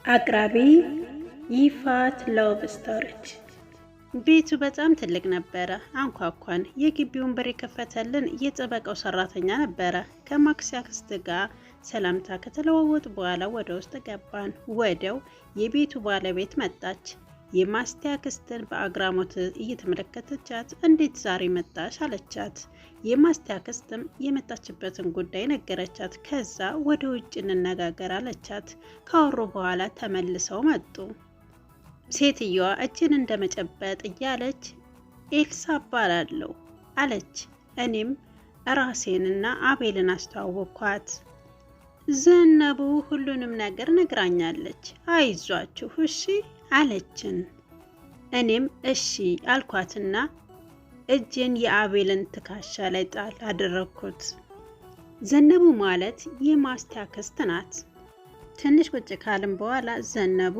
አቅራቢ ይፋት ሎቭ ስቶሪጅ። ቤቱ በጣም ትልቅ ነበረ። አንኳኳን። የግቢውን በር የከፈተልን የጠበቃው ሰራተኛ ነበረ። ከማክስ አክስት ጋር ሰላምታ ከተለዋወጡ በኋላ ወደ ውስጥ ገባን። ወዲያው የቤቱ ባለቤት መጣች። የማስቴ አክስትን በአግራሞት እየተመለከተቻት እንዴት ዛሬ መጣሽ አለቻት። የማስቴ አክስትም የመጣችበትን ጉዳይ ነገረቻት። ከዛ ወደ ውጭ እንነጋገር አለቻት። ካወሩ በኋላ ተመልሰው መጡ። ሴትየዋ እጅን እንደመጨበጥ እያለች ኤልሳ እባላለሁ አለች። እኔም ራሴንና አቤልን አስተዋወቅኳት። ዘነቡ ሁሉንም ነገር ነግራኛለች፣ አይዟችሁ እሺ አለችን። እኔም እሺ አልኳትና እጄን የአቤልን ትከሻ ላይ ጣል አደረግኩት። ዘነቡ ማለት የማስቴ አክስት ናት። ትንሽ ቁጭ ካልን በኋላ ዘነቡ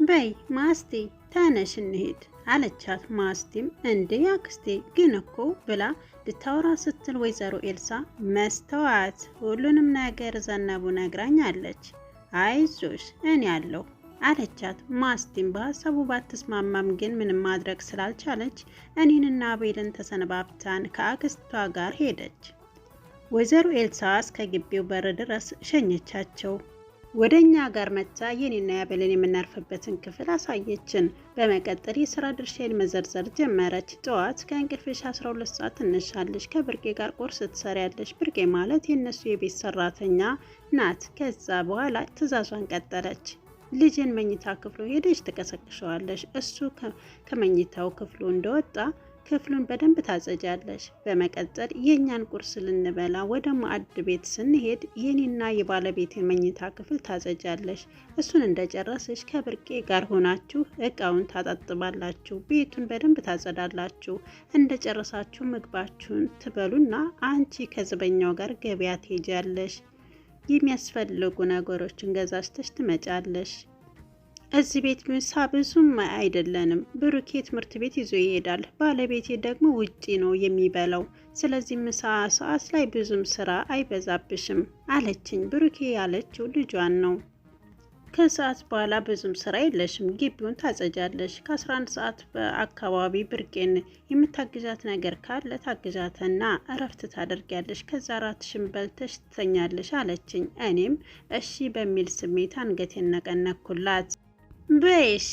በይ ማስቴ ተነሽ እንሄድ አለቻት። ማስቴም እንዴ አክስቴ ግን እኮ ብላ ልታወራ ስትል ወይዘሮ ኤልሳ መስተዋት ሁሉንም ነገር ዘነቡ ነግራኛለች፣ አይዞሽ እኔ አለሁ አለቻት። ማስቴም በሀሳቡ ባትስማማም ግን ምንም ማድረግ ስላልቻለች እኔንና አቤልን ተሰነባብታን ከአክስቷ ጋር ሄደች። ወይዘሮ ኤልሳ እስከ ግቢው በር ድረስ ሸኘቻቸው። ወደ እኛ ጋር መጥታ የኔና ያቤልን የምናርፍበትን ክፍል አሳየችን። በመቀጠል የስራ ድርሻዬን መዘርዘር ጀመረች። ጠዋት ከእንቅልፍሽ 12 ሰዓት ትነሻለሽ፣ ከብርቄ ጋር ቁርስ ትሰሪያለሽ። ብርቄ ማለት የእነሱ የቤት ሰራተኛ ናት። ከዛ በኋላ ትእዛዟን ቀጠለች። ልጅን መኝታ ክፍሉ ሄደሽ ትቀሰቅሸዋለሽ። እሱ ከመኝታው ክፍሉ እንደወጣ ክፍሉን በደንብ ታጸጃለሽ። በመቀጠል የእኛን ቁርስ ልንበላ ወደ ማዕድ ቤት ስንሄድ የኔና የባለቤትን መኝታ ክፍል ታጸጃለሽ። እሱን እንደጨረስሽ ከብርቄ ጋር ሆናችሁ እቃውን ታጣጥባላችሁ፣ ቤቱን በደንብ ታጸዳላችሁ። እንደጨረሳችሁ ምግባችሁን ትበሉና አንቺ ከዘበኛው ጋር ገበያ ትሄጃለሽ። የሚያስፈልጉ ነገሮችን ገዛዝተሽ ትመጫለሽ። እዚህ ቤት ምሳ ብዙም አይደለንም። ብሩኬ ትምህርት ቤት ይዞ ይሄዳል፣ ባለቤቴ ደግሞ ውጪ ነው የሚበላው። ስለዚህ ምሳ ሰዓት ላይ ብዙም ስራ አይበዛብሽም አለችኝ። ብሩኬ ያለችው ልጇን ነው። ከሰዓት በኋላ ብዙም ስራ የለሽም፣ ግቢውን ታጸጃለሽ። ከ11 ሰዓት በአካባቢ ብርቄን የምታግዣት ነገር ካለ ታግዣትና እረፍት ታደርጊያለሽ። ከዛ ራትሽን በልተሽ ትተኛለሽ አለችኝ። እኔም እሺ በሚል ስሜት አንገቴን ነቀነኩላት። በይሺ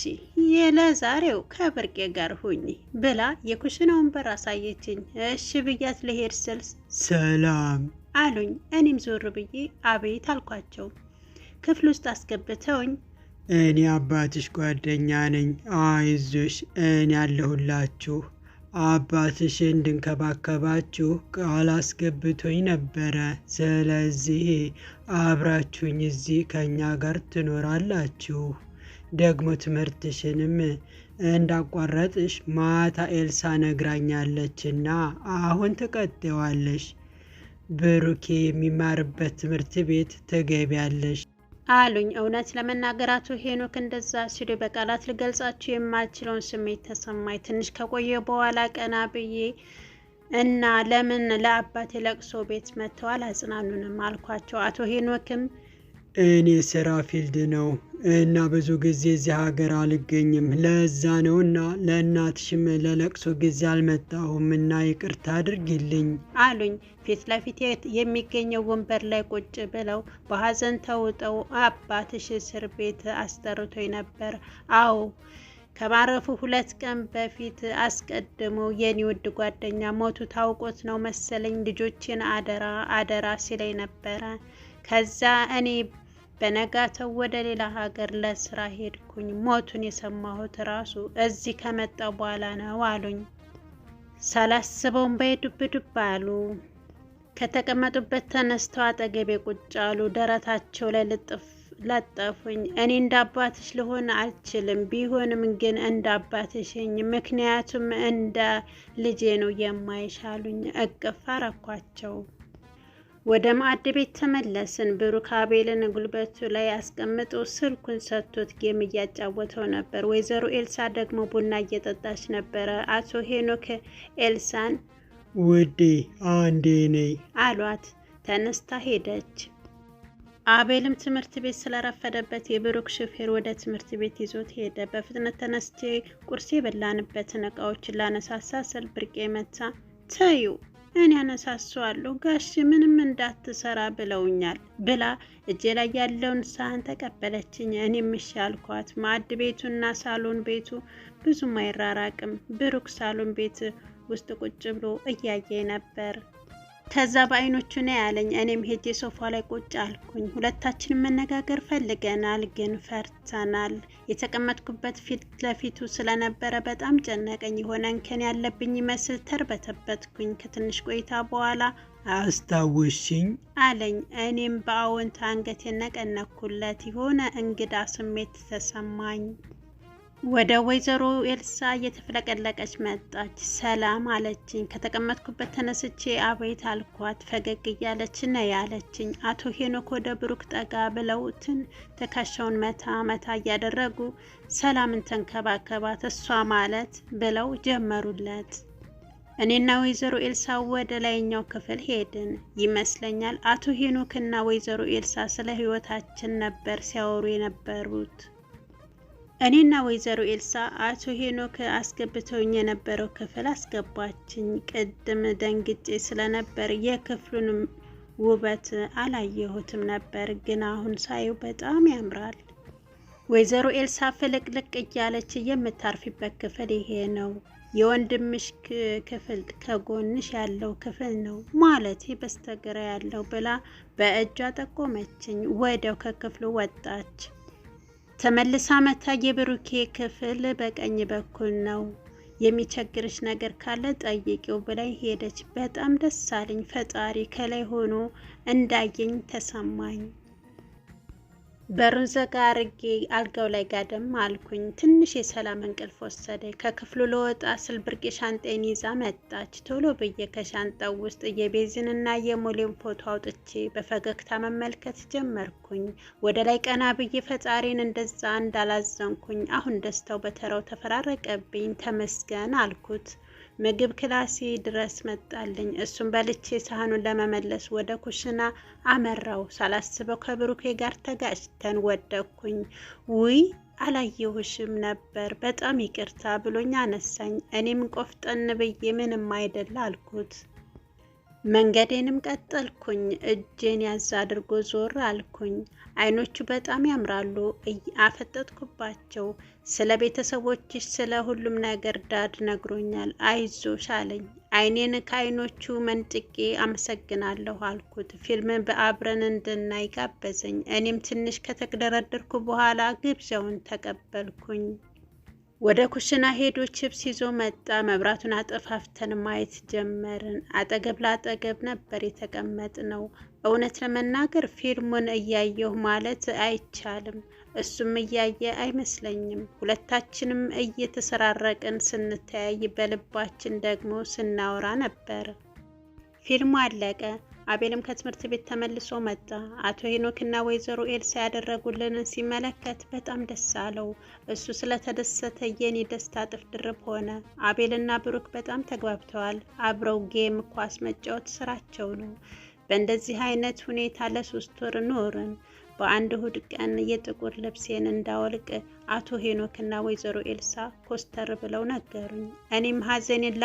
የለዛሬው ከብርቄ ጋር ሁኚ ብላ የኩሽናውን በር አሳየችኝ። እሺ ብያት ልሄድ ስል ሰላም አሉኝ። እኔም ዞር ብዬ አቤት አልኳቸው። ክፍል ውስጥ አስገብተውኝ እኔ አባትሽ ጓደኛ ነኝ፣ አይዞሽ እኔ ያለሁላችሁ፣ አባትሽ እንድንከባከባችሁ ቃል አስገብቶኝ ነበረ። ስለዚህ አብራችሁኝ እዚህ ከኛ ጋር ትኖራላችሁ። ደግሞ ትምህርትሽንም እንዳቋረጥሽ ማታ ኤልሳ ነግራኛለችና አሁን ትቀጥዋለሽ። ብሩኬ የሚማርበት ትምህርት ቤት ትገቢያለሽ አሉኝ። እውነት ለመናገር አቶ ሄኖክ እንደዛ ሲሉ በቃላት ልገልጻችሁ የማልችለውን ስሜት ተሰማኝ። ትንሽ ከቆየ በኋላ ቀና ብዬ እና ለምን ለአባቴ ለቅሶ ቤት መጥተዋል አጽናኑንም አልኳቸው። አቶ ሄኖክም እኔ ስራ ፊልድ ነው እና ብዙ ጊዜ እዚህ ሀገር አልገኝም፣ ለዛ ነው እና ለእናትሽም ለለቅሶ ጊዜ አልመጣሁም እና ይቅርታ አድርጊልኝ አሉኝ። ፊት ለፊት የሚገኘው ወንበር ላይ ቁጭ ብለው በሀዘን ተውጠው አባትሽ እስር ቤት አስጠርቶኝ ነበር። አዎ ከማረፉ 2 ቀን በፊት አስቀድሞ የኔ ውድ ጓደኛ ሞቱ ታውቆት ነው መሰለኝ ልጆችን አደራ አደራ ሲለኝ ነበረ። ከዛ እኔ በነጋተው ወደ ሌላ ሀገር ለስራ ሄድኩኝ። ሞቱን የሰማሁት ራሱ እዚህ ከመጣው በኋላ ነው አሉኝ። ሳላስበውም በዱብ ዱብ አሉ። ከተቀመጡበት ተነስተው አጠገቤ ቁጭ አሉ። ደረታቸው ላይ ለጠፉኝ። እኔ እንደ አባትሽ ልሆን አልችልም፣ ቢሆንም ግን እንደ አባትሽኝ፣ ምክንያቱም እንደ ልጄ ነው የማይሻሉኝ። እቅፍ አረኳቸው። ወደ ማዕድ ቤት ተመለስን። ብሩክ አቤልን ጉልበቱ ላይ አስቀምጦ ስልኩን ሰጥቶት ጌም እያጫወተው ነበር። ወይዘሮ ኤልሳ ደግሞ ቡና እየጠጣች ነበረ። አቶ ሄኖክ ኤልሳን ውዴ አንዴ ነይ አሏት። ተነስታ ሄደች። አቤልም ትምህርት ቤት ስለረፈደበት የብሩክ ሹፌር ወደ ትምህርት ቤት ይዞት ሄደ። በፍጥነት ተነስቼ ቁርስ የበላንበትን እቃዎችን ላነሳሳ ስል ብርቄ መታ ተዩ እኔ ያነሳሳዋለሁ ጋሽ ምንም እንዳትሰራ ብለውኛል ብላ እጄ ላይ ያለውን ሳህን ተቀበለችኝ። እኔም እሺ አልኳት። ማዕድ ቤቱና ሳሎን ቤቱ ብዙም አይራራቅም። ብሩክ ሳሎን ቤት ውስጥ ቁጭ ብሎ እያየ ነበር። ከዛ በአይኖቹ ነው ያለኝ። እኔም ሄጄ ሶፋ ላይ ቁጭ አልኩኝ። ሁለታችንም መነጋገር ፈልገናል፣ ግን ፈርተናል። የተቀመጥኩበት ፊት ለፊቱ ስለነበረ በጣም ጨነቀኝ። የሆነ እንከን ያለብኝ ይመስል ተርበተበትኩኝ። ከትንሽ ቆይታ በኋላ አስታውሽኝ አለኝ። እኔም በአዎንታ አንገቴን ነቀነኩለት። የሆነ እንግዳ ስሜት ተሰማኝ። ወደ ወይዘሮ ኤልሳ እየተፍለቀለቀች መጣች። ሰላም አለችኝ። ከተቀመጥኩበት ተነስቼ አቤት አልኳት። ፈገግ እያለች ነው ያለችኝ። አቶ ሄኖክ ወደ ብሩክ ጠጋ ብለውትን ትከሻውን መታ መታ እያደረጉ ሰላምን ተንከባከባት እሷ ማለት ብለው ጀመሩለት። እኔና ወይዘሮ ኤልሳ ወደ ላይኛው ክፍል ሄድን ይመስለኛል። አቶ ሄኖክ እና ወይዘሮ ኤልሳ ስለ ህይወታችን ነበር ሲያወሩ የነበሩት። እኔና ወይዘሮ ኤልሳ አቶ ሄኖክ አስገብተውኝ የነበረው ክፍል አስገባችኝ። ቅድም ደንግጬ ስለነበር የክፍሉንም ውበት አላየሁትም ነበር፣ ግን አሁን ሳየው በጣም ያምራል። ወይዘሮ ኤልሳ ፍልቅልቅ እያለች የምታርፊበት ክፍል ይሄ ነው፣ የወንድምሽ ክፍል ከጎንሽ ያለው ክፍል ነው ማለቴ በስተግራ ያለው ብላ በእጇ ጠቆመችኝ። ወዲያው ከክፍሉ ወጣች። ተመልሳ መታ የብሩኬ ክፍል በቀኝ በኩል ነው፣ የሚቸግርሽ ነገር ካለ ጠይቂው ብላኝ ሄደች። በጣም ደስ አለኝ። ፈጣሪ ከላይ ሆኖ እንዳየኝ ተሰማኝ። በሩን ዘጋ አርጌ አልጋው ላይ ጋደም አልኩኝ። ትንሽ የሰላም እንቅልፍ ወሰደኝ። ከክፍሉ ለወጣ ስል ብርቄ ሻንጣዬን ይዛ መጣች። ቶሎ ብዬ ከሻንጣው ውስጥ የቤዝንና የሞሌን ፎቶ አውጥቼ በፈገግታ መመልከት ጀመርኩኝ። ወደ ላይ ቀና ብዬ ፈጣሪን እንደዛ እንዳላዘንኩኝ አሁን ደስታው በተራው ተፈራረቀብኝ። ተመስገን አልኩት። ምግብ ክላሴ ድረስ መጣልኝ። እሱም በልቼ ሳህኑን ለመመለስ ወደ ኩሽና አመራው። ሳላስበው ከብሩኬ ጋር ተጋጭተን ወደኩኝ። ውይ አላየሁሽም ነበር በጣም ይቅርታ ብሎኝ አነሳኝ። እኔም ቆፍጠን ብዬ ምንም አይደል አልኩት። መንገዴንም ቀጠልኩኝ። እጄን ያዝ አድርጎ ዞር አልኩኝ። አይኖቹ በጣም ያምራሉ። አፈጠጥኩባቸው። ስለ ቤተሰቦችሽ ስለ ሁሉም ነገር ዳድ ነግሮኛል፣ አይዞሽ አለኝ። አይኔን ከአይኖቹ መንጥቄ አመሰግናለሁ አልኩት። ፊልም በአብረን እንድናይ ጋበዘኝ። እኔም ትንሽ ከተደረደርኩ በኋላ ግብዣውን ተቀበልኩኝ። ወደ ኩሽና ሄዶ ቺፕስ ይዞ መጣ። መብራቱን አጠፋፍተን ማየት ጀመርን። አጠገብ ለአጠገብ ነበር የተቀመጥነው። እውነት ለመናገር ፊልሙን እያየሁ ማለት አይቻልም። እሱም እያየ አይመስለኝም። ሁለታችንም እየተሰራረቅን ስንተያይ በልባችን ደግሞ ስናወራ ነበር። ፊልሙ አለቀ። አቤልም ከትምህርት ቤት ተመልሶ መጣ። አቶ ሄኖክና ወይዘሮ ኤልሳ ያደረጉልንን ሲመለከት በጣም ደስ አለው። እሱ ስለተደሰተ የኔ ደስታ እጥፍ ድርብ ሆነ። አቤልና ብሩክ በጣም ተግባብተዋል። አብረው ጌም፣ ኳስ መጫወት ስራቸው ነው። በእንደዚህ አይነት ሁኔታ ለ3 ወር ኖርን። በአንድ እሁድ ቀን የጥቁር ልብሴን እንዳወልቅ አቶ ሄኖክና ወይዘሮ ኤልሳ ኮስተር ብለው ነገሩኝ። እኔም ሀዘኔን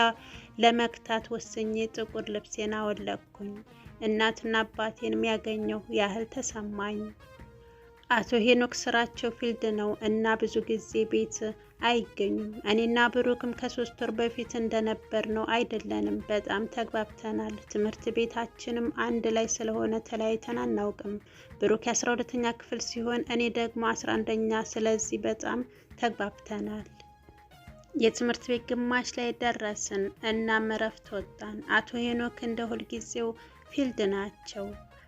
ለመክታት ወስኜ ጥቁር ልብሴን አወለቅኩኝ። እናትና አባቴን የሚያገኘው ያህል ተሰማኝ። አቶ ሄኖክ ስራቸው ፊልድ ነው እና ብዙ ጊዜ ቤት አይገኙም። እኔና ብሩክም ከ3 ወር በፊት እንደነበር ነው አይደለንም። በጣም ተግባብተናል። ትምህርት ቤታችንም አንድ ላይ ስለሆነ ተለያይተን አናውቅም። ብሩክ የ12ኛ ክፍል ሲሆን እኔ ደግሞ 11ኛ። ስለዚህ በጣም ተግባብተናል። የትምህርት ቤት ግማሽ ላይ ደረስን። እናም እረፍት ወጣን። አቶ ሄኖክ እንደ ሁልጊዜው ፊልድ ናቸው።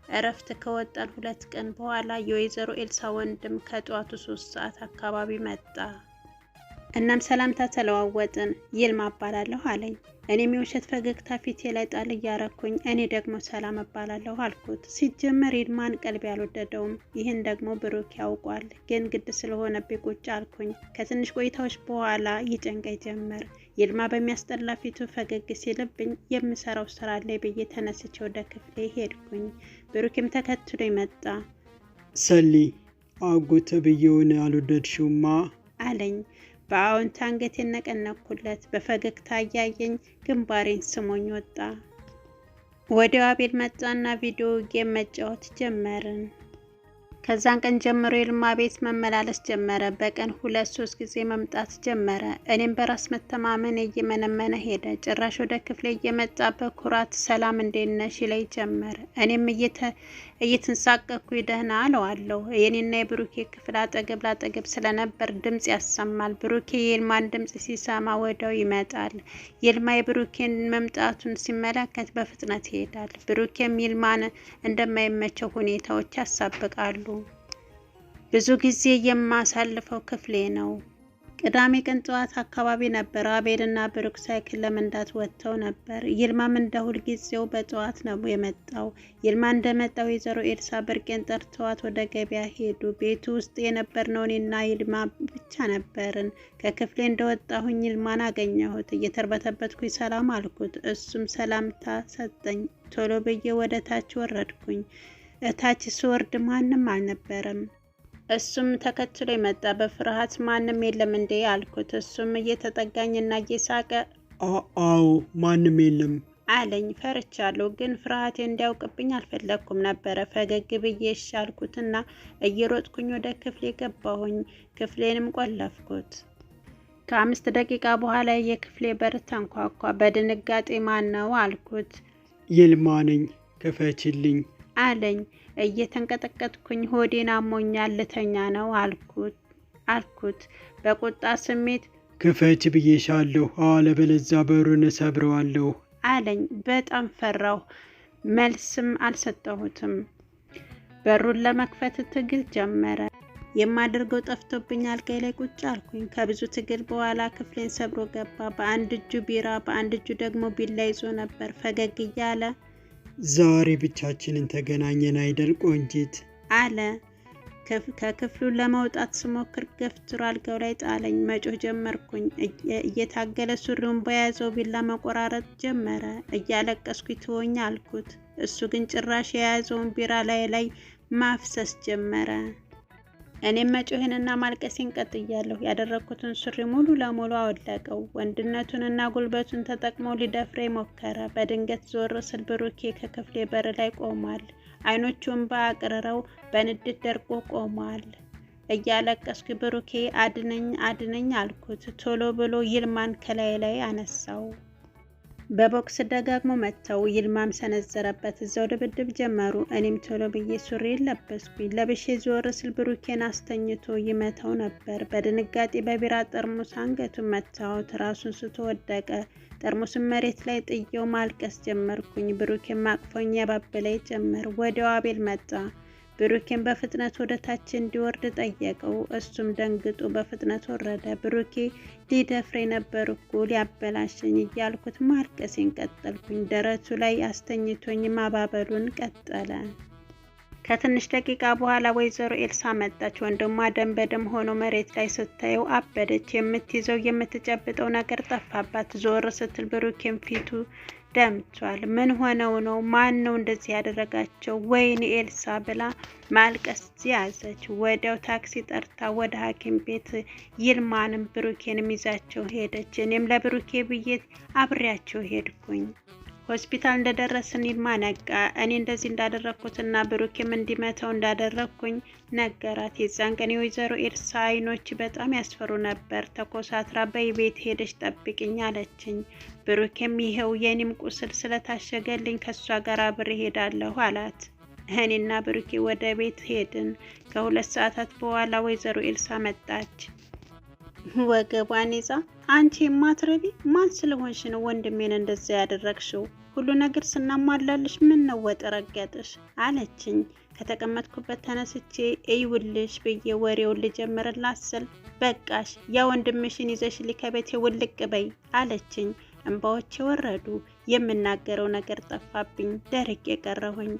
እረፍት ከወጣን 2 ቀን በኋላ የወይዘሮ ኤልሳ ወንድም ከጠዋቱ 3 ሰዓት አካባቢ መጣ። እናም ሰላምታ ተለዋወጥን። ይልማ እባላለሁ አለኝ። እኔም የውሸት ፈገግታ ፊቴ ላይ ጣል እያረኩኝ እኔ ደግሞ ሰላም እባላለሁ አልኩት። ሲጀመር ይልማን ቀልብ ያልወደደውም፣ ይህን ደግሞ ብሩክ ያውቋል። ግን ግድ ስለሆነብኝ ቁጭ አልኩኝ። ከትንሽ ቆይታዎች በኋላ ይጨንቀኝ ጀመር። ይልማ በሚያስጠላ ፊቱ ፈገግ ሲልብኝ የምሰራው ስራ ላይ ብዬ ተነስቼ ወደ ክፍሌ ሄድኩኝ። ብሩክም ተከትሎ መጣ። ሰሊ አጎት ብዬውን አልወደድሽውማ አለኝ። በአዎንታ አንገቴን ነቀነቅኩለት። በፈገግታ እያየኝ ግንባሬን ስሞኝ ወጣ። ወዲያው አቤል መጣና ቪዲዮ ጌም መጫወት ጀመርን። ከዛን ቀን ጀምሮ ይልማ ቤት መመላለስ ጀመረ። በቀን 2-3 ጊዜ መምጣት ጀመረ። እኔም በራስ መተማመን እየመነመነ ሄደ። ጭራሽ ወደ ክፍሌ እየመጣ በኩራት ሰላም እንዴት ነሽ ይለኝ ጀመር። እኔም እየተንሳቀቅኩ ደህና አለዋለሁ። የኔና የብሩኬ ክፍል አጠገብ ላጠገብ ስለነበር ድምጽ ያሰማል። ብሩኬ የይልማን ድምጽ ሲሰማ ወዲያው ይመጣል። ይልማ የብሩኬን መምጣቱን ሲመለከት በፍጥነት ይሄዳል። ብሩኬም ይልማን እንደማይመቸው ሁኔታዎች ያሳብቃሉ። ብዙ ጊዜ የማሳልፈው ክፍሌ ነው። ቅዳሜ ቀን ጠዋት አካባቢ ነበር። አቤልና ብሩክ ሳይክል ለመንዳት ወጥተው ነበር። ይልማም እንደ ሁልጊዜው በጠዋት ነው የመጣው። ይልማ እንደመጣው ወይዘሮ ኤልሳ ብርቄን ጠርተዋት ወደ ገበያ ሄዱ። ቤቱ ውስጥ የነበርነው እኔና ይልማ ብቻ ነበርን። ከክፍሌ እንደወጣሁኝ ይልማን አገኘሁት። እየተርበተበትኩኝ ሰላም አልኩት። እሱም ሰላምታ ሰጠኝ። ቶሎ ብዬ ወደ ታች ወረድኩኝ። እታች ስወርድ ማንም አልነበረም። እሱም ተከትሎ መጣ። በፍርሃት ማንም የለም እንዴ አልኩት። እሱም እየተጠጋኝና እየሳቀ አዎ ማንም የለም አለኝ። ፈርቻለሁ፣ ግን ፍርሃቴ እንዲያውቅብኝ አልፈለኩም ነበረ። ፈገግ ብዬ እሺ አልኩትና እየሮጥኩኝ ወደ ክፍሌ ገባሁኝ። ክፍሌንም ቆለፍኩት። ከ5 ደቂቃ በኋላ የክፍሌ በር ተንኳኳ። በድንጋጤ ማን ነው አልኩት። ይልማ ነኝ ክፈችልኝ አለኝ። እየተንቀጠቀጥኩኝ ሆዴን አሞኛል ልተኛ ነው አልኩት በቁጣ ስሜት። ክፈች ብዬሻለሁ አለበለዚያ በሩን እሰብረዋለሁ አለኝ። በጣም ፈራሁ። መልስም አልሰጠሁትም። በሩን ለመክፈት ትግል ጀመረ። የማደርገው ጠፍቶብኝ አልጋዬ ላይ ቁጭ አልኩኝ። ከብዙ ትግል በኋላ ክፍሌን ሰብሮ ገባ። በአንድ እጁ ቢራ በአንድ እጁ ደግሞ ቢላ ይዞ ነበር። ፈገግ እያለ ዛሬ ብቻችንን ተገናኘን አይደል ቆንጂት አለ። ከክፍሉ ለመውጣት ስሞክር ገፍትሮ አልጋው ላይ ጣለኝ። መጮህ ጀመርኩኝ። እየታገለ ሱሪውን በያዘው ቢላ መቆራረጥ ጀመረ። እያለቀስኩ ትወኛ አልኩት። እሱ ግን ጭራሽ የያዘውን ቢራ ላይ ማፍሰስ ጀመረ። እኔም መጮህንና ማልቀሴን ቀጥያለሁ። ያደረኩትን ሱሪ ሙሉ ለሙሉ አወለቀው። ወንድነቱንና ጉልበቱን ተጠቅሞ ሊደፍሬ ሞከረ። በድንገት ዞር ስል ብሩኬ ከክፍሌ በር ላይ ቆሟል። አይኖቹን በአቅርረው በንድት ደርቆ ቆሟል። እያለቀስኩ ብሩኬ አድነኝ አልኩት። ቶሎ ብሎ ይልማን ከላይ ላይ አነሳው። በቦክስ ደጋግሞ መተው። ይልማም ሰነዘረበት። እዛው ድብድብ ጀመሩ። እኔም ቶሎ ብዬ ሱሪ ለበስኩኝ። ለብሼ ዞር ስል ብሩኬን አስተኝቶ ይመታው ነበር። በድንጋጤ በቢራ ጠርሙስ አንገቱን መታሁት። ራሱን ስቶ ወደቀ። ጠርሙስን መሬት ላይ ጥየው ማልቀስ ጀመርኩኝ። ብሩኬን ማቅፎኝ ያባበለኝ ጀመር። ወዲያው አቤል መጣ። ብሩኬን በፍጥነት ወደ ታች እንዲወርድ ጠየቀው። እሱም ደንግጦ በፍጥነት ወረደ። ብሩኬ ሊደፍሬ ነበር እኮ ሊያበላሸኝ እያልኩት ማልቀሴን ቀጠልኩኝ። ደረቱ ላይ አስተኝቶኝ ማባበሉን ቀጠለ። ከትንሽ ደቂቃ በኋላ ወይዘሮ ኤልሳ መጣች። ወንድሟ ደም በደም ሆኖ መሬት ላይ ስታየው አበደች። የምትይዘው የምትጨብጠው ነገር ጠፋባት። ዞር ስትል ብሩኬን ፊቱ ደምቷል። ምን ሆነው ነው? ማን ነው እንደዚህ ያደረጋቸው? ወይኔ ኤልሳ ብላ ማልቀስ ያዘች። ወዲያው ታክሲ ጠርታ ወደ ሐኪም ቤት ይልማንም ብሩኬንም ይዛቸው ሄደች። እኔም ለብሩኬ ብዬ አብሬያቸው ሄድኩኝ። ሆስፒታል እንደደረስን ይልማ ነቃ። እኔ እንደዚህ እንዳደረኩትና ብሩኬም እንዲመተው እንዳደረኩኝ ነገራት። የዛን ቀን የወይዘሮ ኤልሳ አይኖች በጣም ያስፈሩ ነበር። ተኮሳትራ በቤት ሄደች ጠብቅኝ አለችኝ። ብሩኬም ይሄው የኔም ቁስል ስለታሸገልኝ ከሷ ጋር አብሬ ሄዳለሁ አላት። እኔና ብሩኬ ወደ ቤት ሄድን። ከ2 ሰዓታት በኋላ ወይዘሮ ኤልሳ መጣች። ወገቧን ይዛ አንቺ የማትረቢ ማን ስለሆንሽ ነው ወንድሜን እንደዛ ያደረግሽው? ሁሉ ነገር ስናሟላልሽ ምን ነው ወጠረገጥሽ አለችኝ። ከተቀመጥኩበት ተነስቼ እይውልሽ ብዬ ወሬውን ልጀምርላት ስል በቃሽ ያ ወንድምሽን ይዘሽልኝ ከቤቴ ውልቅ በይ አለችኝ። እንባዎቼ ወረዱ። የምናገረው ነገር ጠፋብኝ። ደርቄ ቀረሁኝ።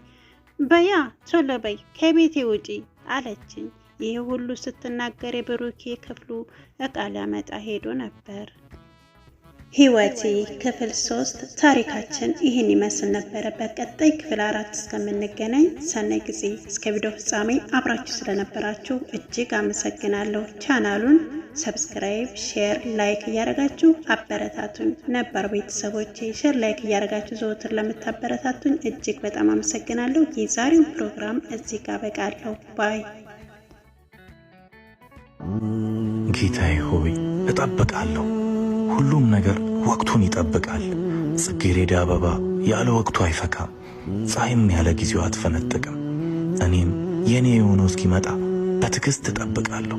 በያ ቶሎ በይ ከቤቴ ውጪ አለችኝ። ይህ ሁሉ ስትናገር ብሩኬ ክፍሉ እቃ ሊያመጣ ሄዶ ነበር። ህይወቴ ክፍል 3 ታሪካችን ይህን ይመስል ነበረ። በቀጣይ ክፍል 4 እስከምንገናኝ ሰናይ ጊዜ። እስከ ቪዲዮ ፍጻሜ አብራችሁ ስለነበራችሁ እጅግ አመሰግናለሁ። ቻናሉን ሰብስክራይብ፣ ሼር፣ ላይክ እያደረጋችሁ አበረታቱኝ። ነባር ቤተሰቦቼ ሼር፣ ላይክ እያደረጋችሁ ዘወትር ለምታበረታቱኝ እጅግ በጣም አመሰግናለሁ። የዛሬው ፕሮግራም እዚህ ጋር በቃለሁ። ባይ። ጌታዬ ሆይ እጠብቃለሁ። ሁሉም ነገር ወቅቱን ይጠብቃል። ጽጌረዳ አበባ ያለ ወቅቱ አይፈካም፣ ፀሐይም ያለ ጊዜው አትፈነጥቅም። እኔም የኔ የሆነው እስኪመጣ በትዕግስት እጠብቃለሁ።